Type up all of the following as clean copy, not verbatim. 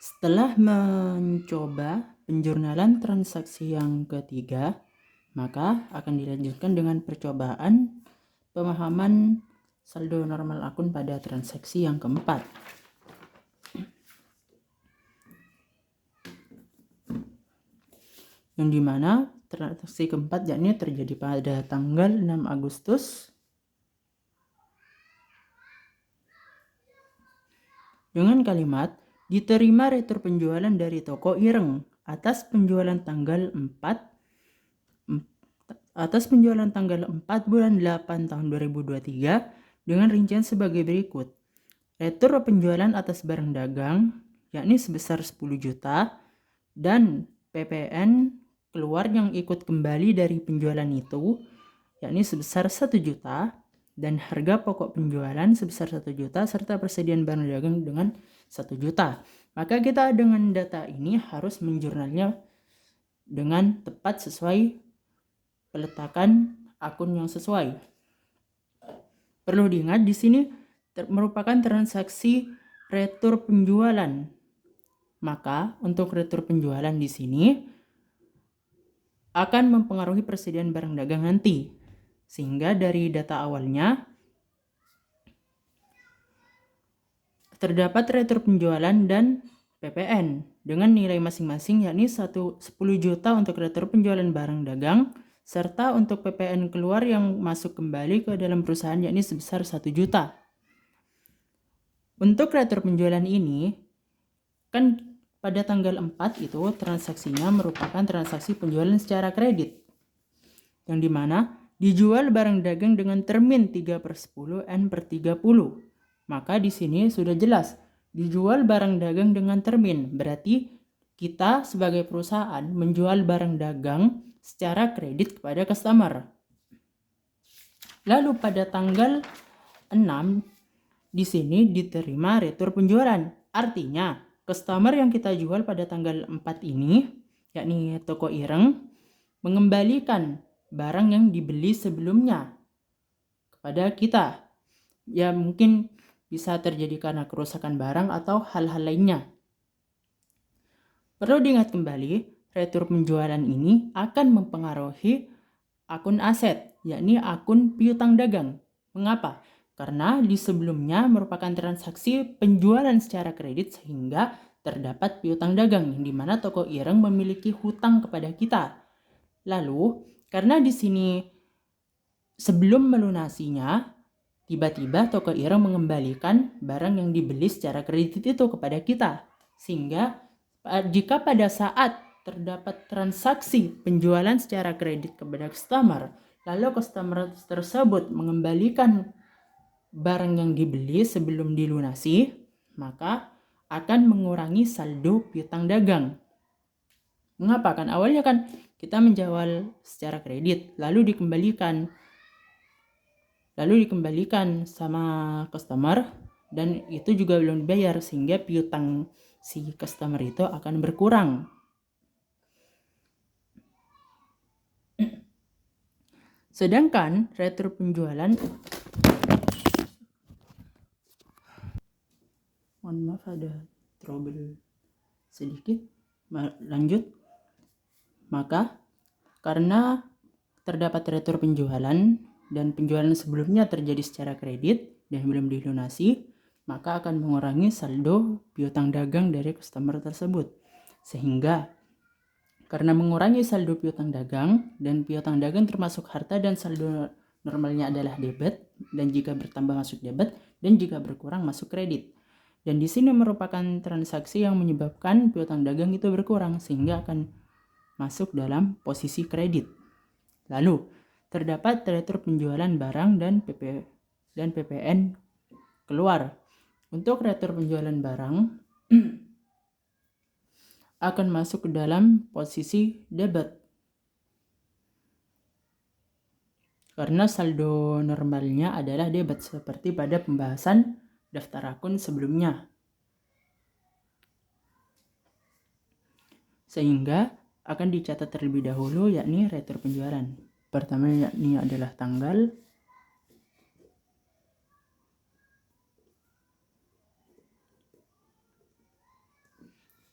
Setelah mencoba penjurnalan transaksi yang ketiga, maka akan dilanjutkan dengan percobaan pemahaman saldo normal akun pada transaksi yang keempat. Yang dimana transaksi keempat yakni terjadi pada tanggal 6 Agustus dengan kalimat diterima retur penjualan dari toko Ireng atas penjualan tanggal 4 bulan 8 tahun 2023 dengan rincian sebagai berikut. Retur penjualan atas barang dagang yakni sebesar 10 juta dan PPN keluar yang ikut kembali dari penjualan itu yakni sebesar 1 juta dan harga pokok penjualan sebesar 1 juta serta persediaan barang dagang dengan 1 juta. Maka kita dengan data ini harus menjurnalnya dengan tepat sesuai peletakan akun yang sesuai. Perlu diingat di sini merupakan transaksi retur penjualan. Maka untuk retur penjualan di sini akan mempengaruhi persediaan barang dagang nanti. Sehingga dari data awalnya terdapat retur penjualan dan PPN dengan nilai masing-masing yakni 10 juta untuk retur penjualan barang dagang serta untuk PPN keluar yang masuk kembali ke dalam perusahaan yakni sebesar 1 juta. Untuk retur penjualan ini kan pada tanggal 4 itu transaksinya merupakan transaksi penjualan secara kredit yang dimana dijual barang dagang dengan termin 3/10 N/30. Maka di sini sudah jelas dijual barang dagang dengan termin, berarti kita sebagai perusahaan menjual barang dagang secara kredit kepada customer. Lalu pada tanggal 6 di sini diterima retur penjualan. Artinya customer yang kita jual pada tanggal 4 ini yakni toko Ireng mengembalikan barang yang dibeli sebelumnya kepada kita. Ya mungkin bisa terjadi karena kerusakan barang atau hal-hal lainnya. Perlu diingat kembali, retur penjualan ini akan mempengaruhi akun aset, yakni akun piutang dagang. Mengapa? Karena di sebelumnya merupakan transaksi penjualan secara kredit sehingga terdapat piutang dagang yang dimana toko Ireng memiliki hutang kepada kita. Lalu, karena di sini sebelum melunasinya, tiba-tiba toko Ireng mengembalikan barang yang dibeli secara kredit itu kepada kita. Sehingga jika pada saat terdapat transaksi penjualan secara kredit kepada customer, lalu customer tersebut mengembalikan barang yang dibeli sebelum dilunasi, maka akan mengurangi saldo piutang dagang. Mengapa? Kan awalnya kan kita menjual secara kredit, lalu dikembalikan sama customer dan itu juga belum dibayar sehingga piutang si customer itu akan berkurang. Sedangkan retur penjualan mohon maaf ada trouble sedikit. Lanjut. Maka karena terdapat retur penjualan dan penjualan sebelumnya terjadi secara kredit dan belum dilunasi, maka akan mengurangi saldo piutang dagang dari customer tersebut. Sehingga karena mengurangi saldo piutang dagang dan piutang dagang termasuk harta dan saldo normalnya adalah debit dan jika bertambah masuk debit dan jika berkurang masuk kredit. Dan di sini merupakan transaksi yang menyebabkan piutang dagang itu berkurang sehingga akan masuk dalam posisi kredit. Lalu terdapat retur penjualan barang dan PPN keluar. Untuk retur penjualan barang akan masuk ke dalam posisi debit karena saldo normalnya adalah debit seperti pada pembahasan daftar akun sebelumnya. Sehingga akan dicatat terlebih dahulu yakni retur penjualan. Pertama yakni adalah tanggal,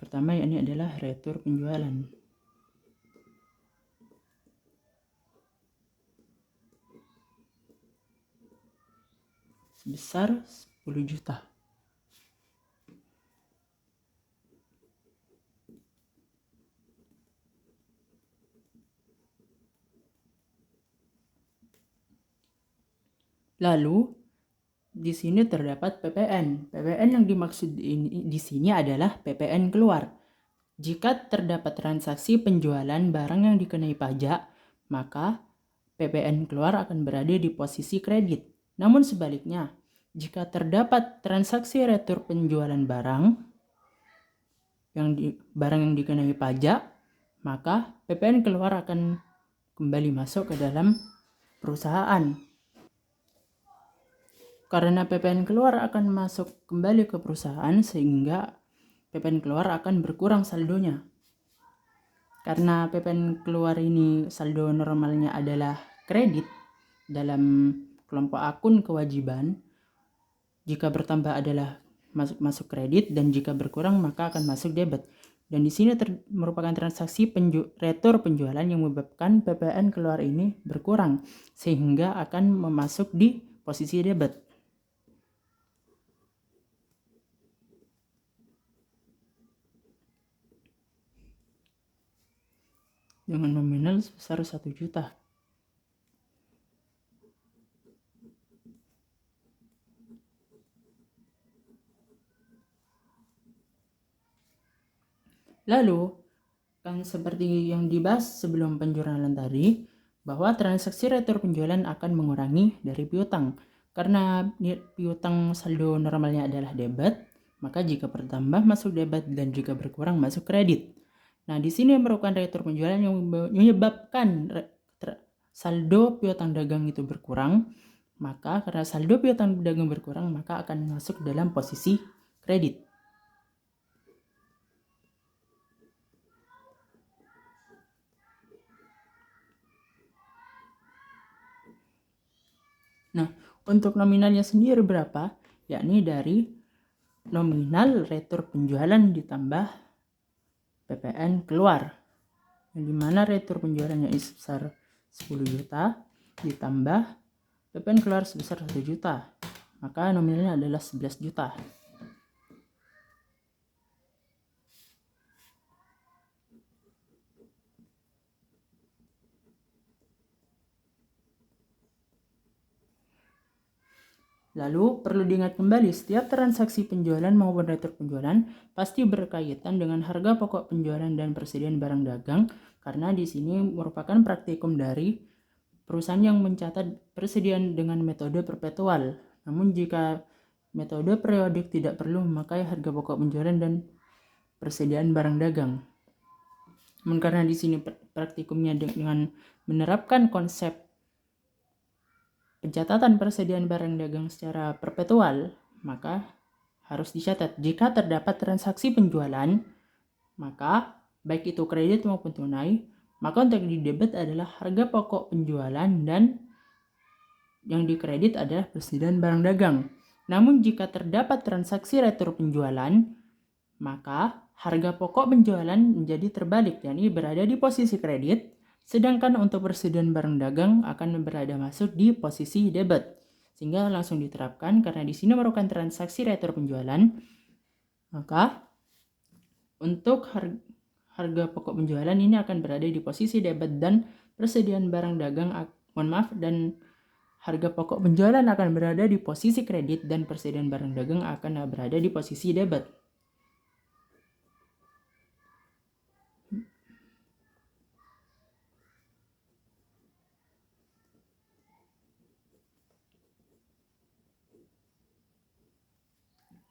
pertama yakni adalah retur penjualan. Sebesar 10 juta. Lalu di sini terdapat PPN. PPN yang dimaksud di sini adalah PPN keluar. Jika terdapat transaksi penjualan barang yang dikenai pajak, maka PPN keluar akan berada di posisi kredit. Namun sebaliknya, jika terdapat transaksi retur penjualan barang yang dikenai pajak, maka PPN keluar akan kembali masuk ke dalam perusahaan. Karena PPN keluar akan masuk kembali ke perusahaan, sehingga PPN keluar akan berkurang saldonya. Karena PPN keluar ini saldo normalnya adalah kredit dalam kelompok akun kewajiban, jika bertambah adalah masuk kredit dan jika berkurang maka akan masuk debit. Dan di sini merupakan transaksi retur penjualan yang menyebabkan PPN keluar ini berkurang sehingga akan memasuk di posisi debit. Dengan nominal sebesar 1 juta. Lalu, kan seperti yang dibahas sebelum penjualan tadi, bahwa transaksi retur penjualan akan mengurangi dari piutang. Karena piutang saldo normalnya adalah debit, maka jika bertambah masuk debit dan jika berkurang masuk kredit. Nah, di sini merupakan retur penjualan yang menyebabkan saldo piutang dagang itu berkurang. Maka karena saldo piutang dagang berkurang, maka akan masuk dalam posisi kredit. Nah, untuk nominalnya sendiri berapa? Yakni dari nominal retur penjualan ditambah PPN keluar. Yang dimana retur penjualannya sebesar 10 juta ditambah PPN keluar sebesar 1 juta. Maka nominalnya adalah 11 juta. Lalu perlu diingat kembali, setiap transaksi penjualan maupun retur penjualan pasti berkaitan dengan harga pokok penjualan dan persediaan barang dagang, karena di sini merupakan praktikum dari perusahaan yang mencatat persediaan dengan metode perpetual. Namun jika metode periodik tidak perlu memakai harga pokok penjualan dan persediaan barang dagang. Namun karena di sini praktikumnya dengan menerapkan konsep pencatatan persediaan barang dagang secara perpetual, maka harus dicatat jika terdapat transaksi penjualan, maka baik itu kredit maupun tunai, maka untuk di debit adalah harga pokok penjualan dan yang dikredit adalah persediaan barang dagang. Namun jika terdapat transaksi retur penjualan, maka harga pokok penjualan menjadi terbalik, yakni berada di posisi kredit, sedangkan untuk persediaan barang dagang akan berada masuk di posisi debit. Sehingga langsung diterapkan karena di sini merupakan transaksi retur penjualan, maka untuk harga pokok penjualan ini akan berada di posisi debit dan persediaan barang dagang dan harga pokok penjualan akan berada di posisi kredit dan persediaan barang dagang akan berada di posisi debit.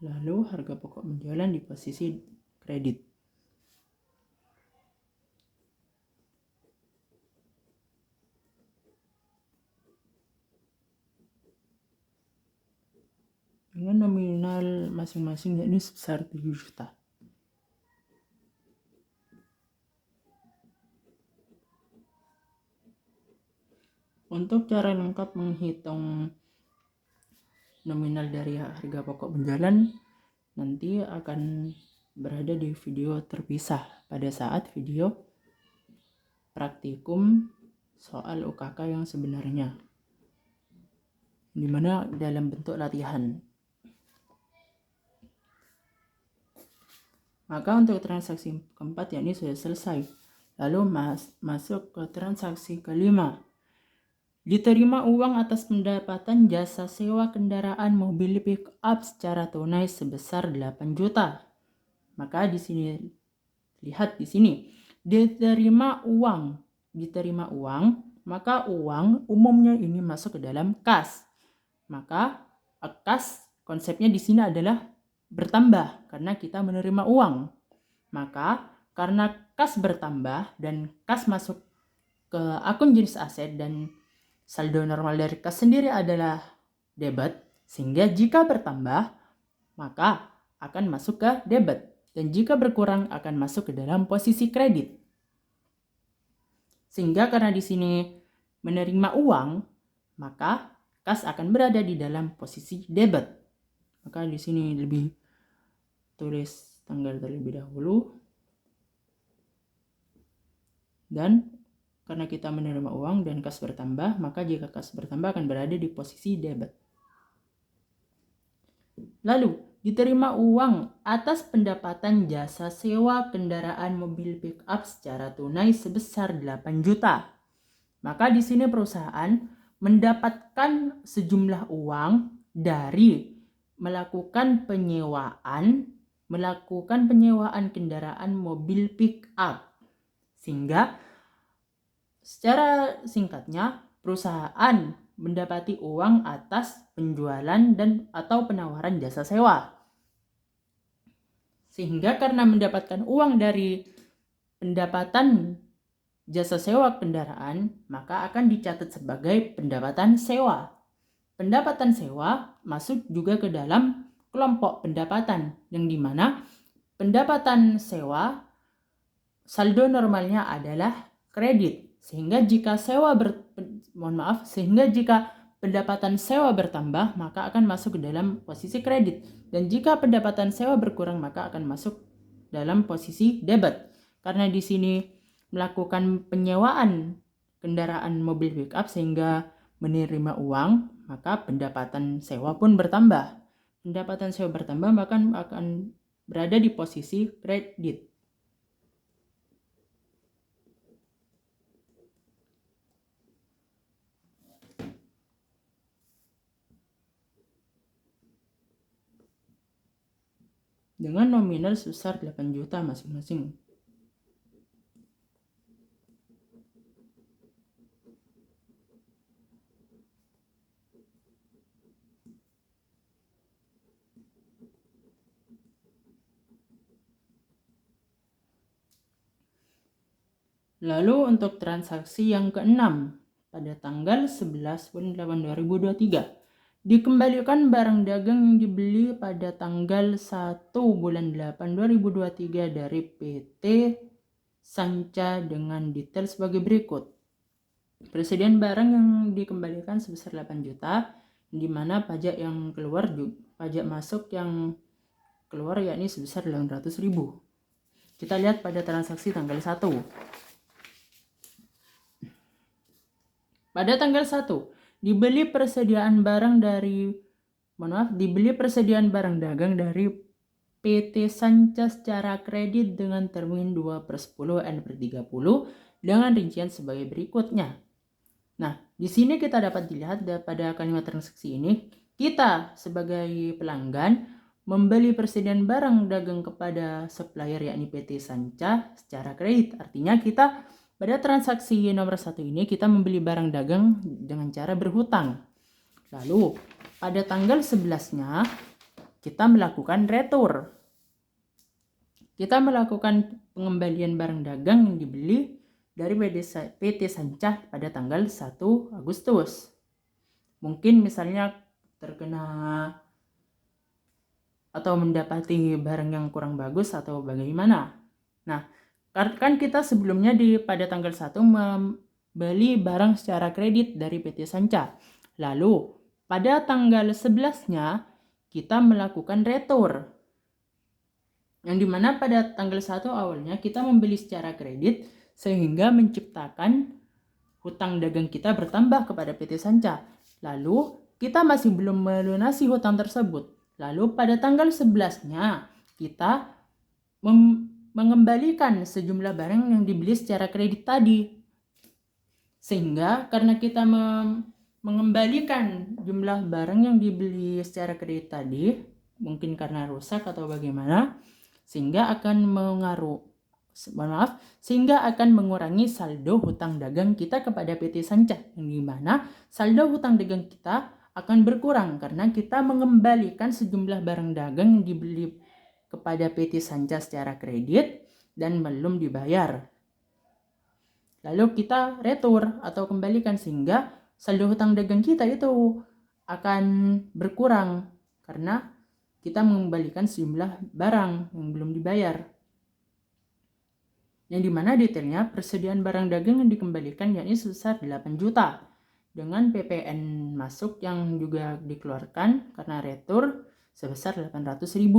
Lalu harga pokok penjualan di posisi kredit. Dengan nominal masing-masing yakni sebesar 7 juta. Untuk cara lengkap menghitung nominal dari harga pokok penjualan nanti akan berada di video terpisah pada saat video praktikum soal UKK yang sebenarnya, dimana dalam bentuk latihan. Maka untuk transaksi keempat yakni sudah selesai. Lalu masuk ke transaksi kelima. Diterima uang atas pendapatan jasa sewa kendaraan mobil pick up secara tunai sebesar 8 juta. Maka di sini lihat di sini diterima uang, maka uang umumnya ini masuk ke dalam kas. Maka kas konsepnya di sini adalah bertambah karena kita menerima uang. Maka karena kas bertambah dan kas masuk ke akun jenis aset dan saldo normal dari kas sendiri adalah debit, sehingga jika bertambah maka akan masuk ke debit dan jika berkurang akan masuk ke dalam posisi kredit. Sehingga karena di sini menerima uang, maka kas akan berada di dalam posisi debit. Maka di sini lebih tulis tanggal terlebih dahulu. Dan karena kita menerima uang dan kas bertambah, maka jika kas bertambah akan berada di posisi debit. Lalu, diterima uang atas pendapatan jasa sewa kendaraan mobil pick up secara tunai sebesar 8 juta. Maka di sini perusahaan mendapatkan sejumlah uang dari melakukan penyewaan kendaraan mobil pick up. Sehingga secara singkatnya perusahaan mendapati uang atas penjualan dan atau penawaran jasa sewa. Sehingga karena mendapatkan uang dari pendapatan jasa sewa kendaraan, maka akan dicatat sebagai pendapatan sewa. Pendapatan sewa masuk juga ke dalam kelompok pendapatan, yang dimana pendapatan sewa saldo normalnya adalah kredit. Sehingga jika pendapatan sewa bertambah, maka akan masuk ke dalam posisi kredit. Dan jika pendapatan sewa berkurang, maka akan masuk dalam posisi debit. Karena di sini melakukan penyewaan kendaraan mobil pick up sehingga menerima uang, maka pendapatan sewa pun bertambah. Pendapatan sewa bertambah bahkan akan berada di posisi kredit. Dengan nominal sebesar 8 juta masing-masing. Lalu untuk transaksi yang keenam, pada tanggal 11 bulan 8 2023, dikembalikan barang dagang yang dibeli pada tanggal 1 bulan 8 2023 dari PT Sanca dengan detail sebagai berikut. Persediaan barang yang dikembalikan sebesar 8 juta, di mana pajak yang keluar pajak masuk yang keluar yakni sebesar 800.000. Kita lihat pada transaksi tanggal 1. Pada tanggal 1, dibeli persediaan barang dagang dari PT Sanca secara kredit dengan termin 2/10 N/30 dengan rincian sebagai berikutnya. Nah, di sini kita dapat dilihat pada kalimat transaksi ini, kita sebagai pelanggan membeli persediaan barang dagang kepada supplier yakni PT Sanca secara kredit. Artinya kita pada transaksi nomor 1 ini kita membeli barang dagang dengan cara berhutang. Lalu pada tanggal 11-nya kita melakukan retur. Kita melakukan pengembalian barang dagang yang dibeli dari PT Sanca pada tanggal 1 Agustus. Mungkin misalnya terkena atau mendapati barang yang kurang bagus atau bagaimana. Nah, kan kita sebelumnya pada tanggal 1 membeli barang secara kredit dari PT Sanca. Lalu pada tanggal 11-nya kita melakukan retur. Yang dimana pada tanggal 1 awalnya kita membeli secara kredit sehingga menciptakan hutang dagang kita bertambah kepada PT Sanca. Lalu kita masih belum melunasi hutang tersebut. Lalu pada tanggal 11-nya kita mengembalikan sejumlah barang yang dibeli secara kredit tadi. Sehingga karena kita mengembalikan jumlah barang yang dibeli secara kredit tadi, mungkin karena rusak atau bagaimana, sehingga akan mengurangi saldo hutang dagang kita kepada PT Sanca, yang dimana saldo hutang dagang kita akan berkurang karena kita mengembalikan sejumlah barang dagang yang dibeli kepada PT Sanca secara kredit dan belum dibayar. Lalu kita retur atau kembalikan sehingga saldo hutang dagang kita itu akan berkurang karena kita mengembalikan sejumlah barang yang belum dibayar. Yang dimana detailnya persediaan barang dagang yang dikembalikan yakni sebesar 8 juta dengan PPN masuk yang juga dikeluarkan karena retur sebesar 800.000.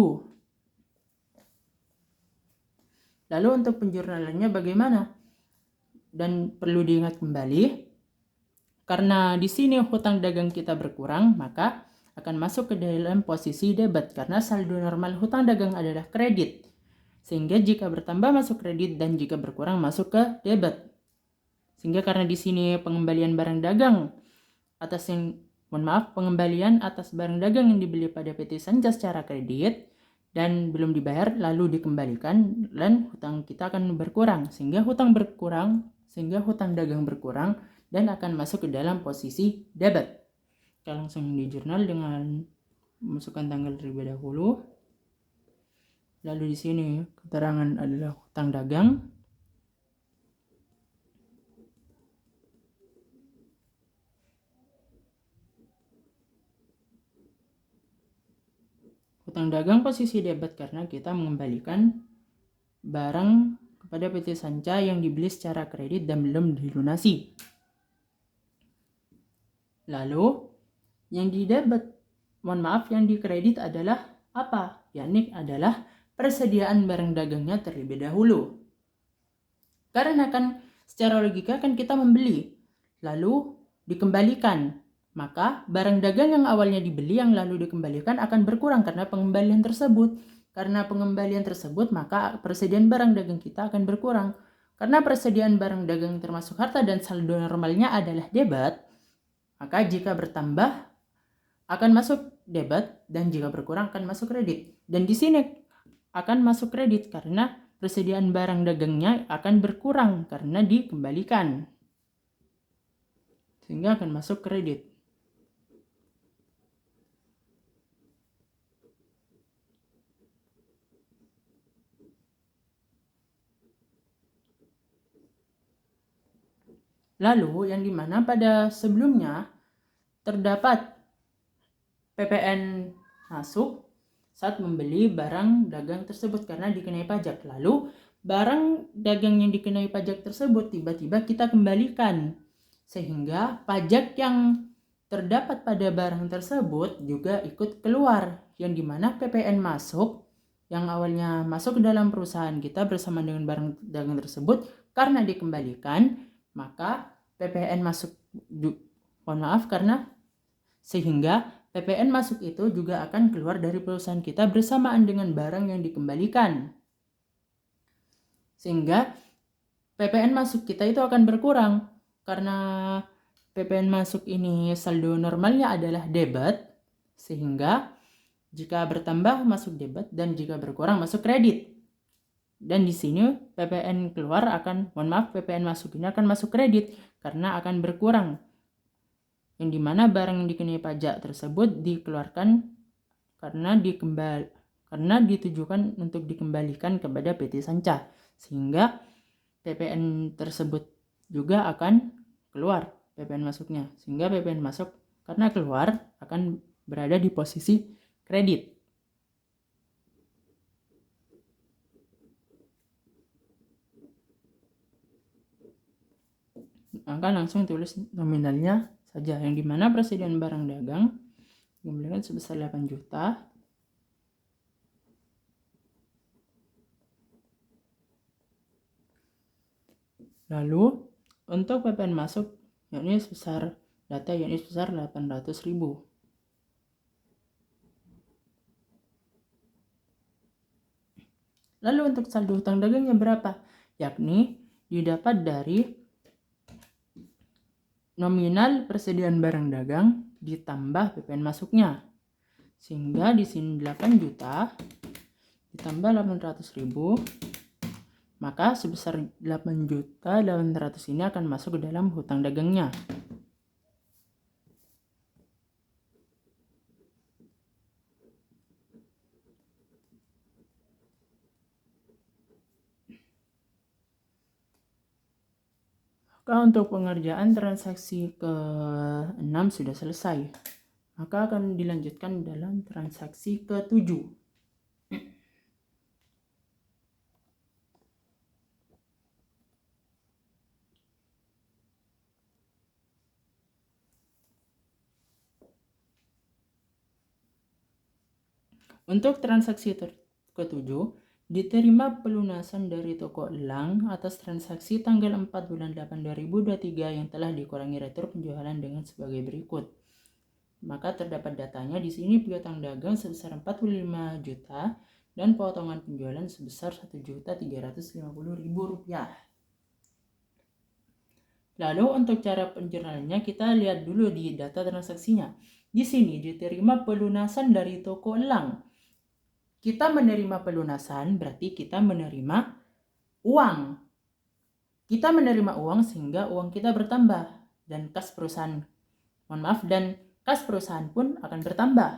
Lalu untuk penjurnalannya bagaimana? Dan perlu diingat kembali, karena di sini hutang dagang kita berkurang, maka akan masuk ke dalam posisi debit karena saldo normal hutang dagang adalah kredit. Sehingga jika bertambah masuk kredit dan jika berkurang masuk ke debit. Sehingga karena di sini pengembalian barang dagang pengembalian atas barang dagang yang dibeli pada PT Sanca secara kredit dan belum dibayar lalu dikembalikan dan hutang kita akan berkurang sehingga hutang dagang berkurang dan akan masuk ke dalam posisi debit. Kita langsung di jurnal dengan memasukkan tanggal terlebih dahulu. Lalu di sini keterangan adalah hutang dagang. Hutang dagang posisi debit karena kita mengembalikan barang kepada PT Sanca yang dibeli secara kredit dan belum dilunasi. Lalu yang di kredit adalah apa? Yakni adalah persediaan barang dagangnya terlebih dahulu. Karena kan secara logika kan kita membeli lalu dikembalikan, maka barang dagang yang awalnya dibeli yang lalu dikembalikan akan berkurang karena pengembalian tersebut. Karena pengembalian tersebut, maka persediaan barang dagang kita akan berkurang. Karena persediaan barang dagang termasuk harta dan saldo normalnya adalah debit, maka jika bertambah akan masuk debit dan jika berkurang akan masuk kredit. Dan di sini akan masuk kredit karena persediaan barang dagangnya akan berkurang karena dikembalikan. Sehingga akan masuk kredit. Lalu yang dimana pada sebelumnya terdapat PPN masuk saat membeli barang dagang tersebut karena dikenai pajak. Lalu barang dagang yang dikenai pajak tersebut tiba-tiba kita kembalikan. Sehingga pajak yang terdapat pada barang tersebut juga ikut keluar. Yang dimana PPN masuk yang awalnya masuk ke dalam perusahaan kita bersama dengan barang dagang tersebut karena dikembalikan, maka PPN masuk sehingga PPN masuk itu juga akan keluar dari perusahaan kita bersamaan dengan barang yang dikembalikan. Sehingga PPN masuk kita itu akan berkurang karena PPN masuk ini saldo normalnya adalah debit, sehingga jika bertambah masuk debit dan jika berkurang masuk kredit. Dan di sini PPN masuk ini akan masuk kredit karena akan berkurang. Yang dimana barang yang dikenai pajak tersebut dikeluarkan karena ditujukan untuk dikembalikan kepada PT Sanca. Sehingga PPN tersebut juga akan keluar PPN masuknya. Sehingga PPN masuk karena keluar akan berada di posisi kredit. Maka langsung tulis nominalnya saja, yang dimana persediaan barang dagang dikembalikan sebesar 8 juta Lalu untuk PPN masuk yakni sebesar 800.000. Lalu untuk saldo hutang dagangnya berapa? Yakni didapat dari nominal persediaan barang dagang ditambah PPN masuknya. Sehingga di sini 8 juta ditambah 800.000, maka sebesar 8.800.000 ini akan masuk ke dalam hutang dagangnya. Maka untuk pengerjaan transaksi ke-6 sudah selesai. Maka akan dilanjutkan dalam transaksi ke-7. Untuk transaksi ke-7, diterima pelunasan dari toko elang atas transaksi tanggal 4 bulan 8 2023 yang telah dikurangi retur penjualan dengan sebagai berikut. Maka terdapat datanya di sini piutang dagang sebesar 45 juta dan potongan penjualan sebesar 1.350.000 rupiah. Lalu untuk cara penjurnalannya kita lihat dulu di data transaksinya. Di sini diterima pelunasan dari toko elang. Kita menerima pelunasan berarti kita menerima uang. Kita menerima uang sehingga uang kita bertambah dan kas perusahaan pun akan bertambah.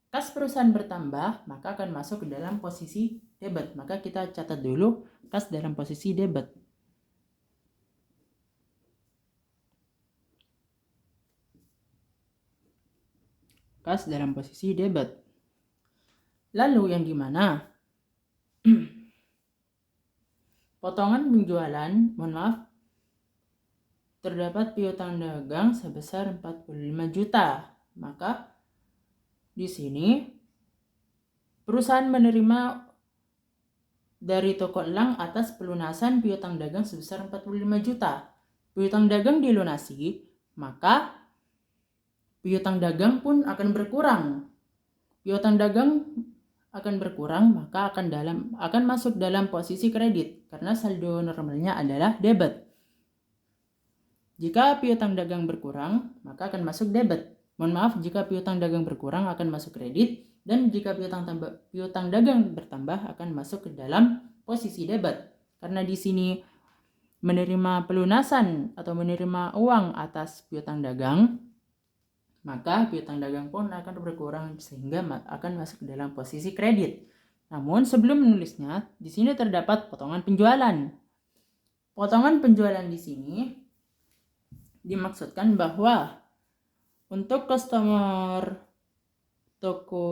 Kas perusahaan bertambah maka akan masuk ke dalam posisi debit. Maka kita catat dulu kas dalam posisi debit. Kas dalam posisi debit. Lalu yang dimana potongan penjualan, terdapat piutang dagang sebesar 45 juta. Maka di sini perusahaan menerima dari toko elang atas pelunasan piutang dagang sebesar 45 juta. Piutang dagang dilunasi, maka piutang dagang pun akan berkurang. Piutang dagang akan berkurang, maka akan masuk dalam posisi kredit karena saldo normalnya adalah debit. Jika piutang dagang berkurang, maka akan masuk debit. Jika piutang dagang berkurang akan masuk kredit, dan jika piutang dagang bertambah akan masuk ke dalam posisi debit. Karena di sini menerima pelunasan atau menerima uang atas piutang dagang, maka piutang dagang pun akan berkurang sehingga akan masuk ke dalam posisi kredit. Namun sebelum menulisnya, di sini terdapat potongan penjualan. Potongan penjualan di sini dimaksudkan bahwa untuk customer toko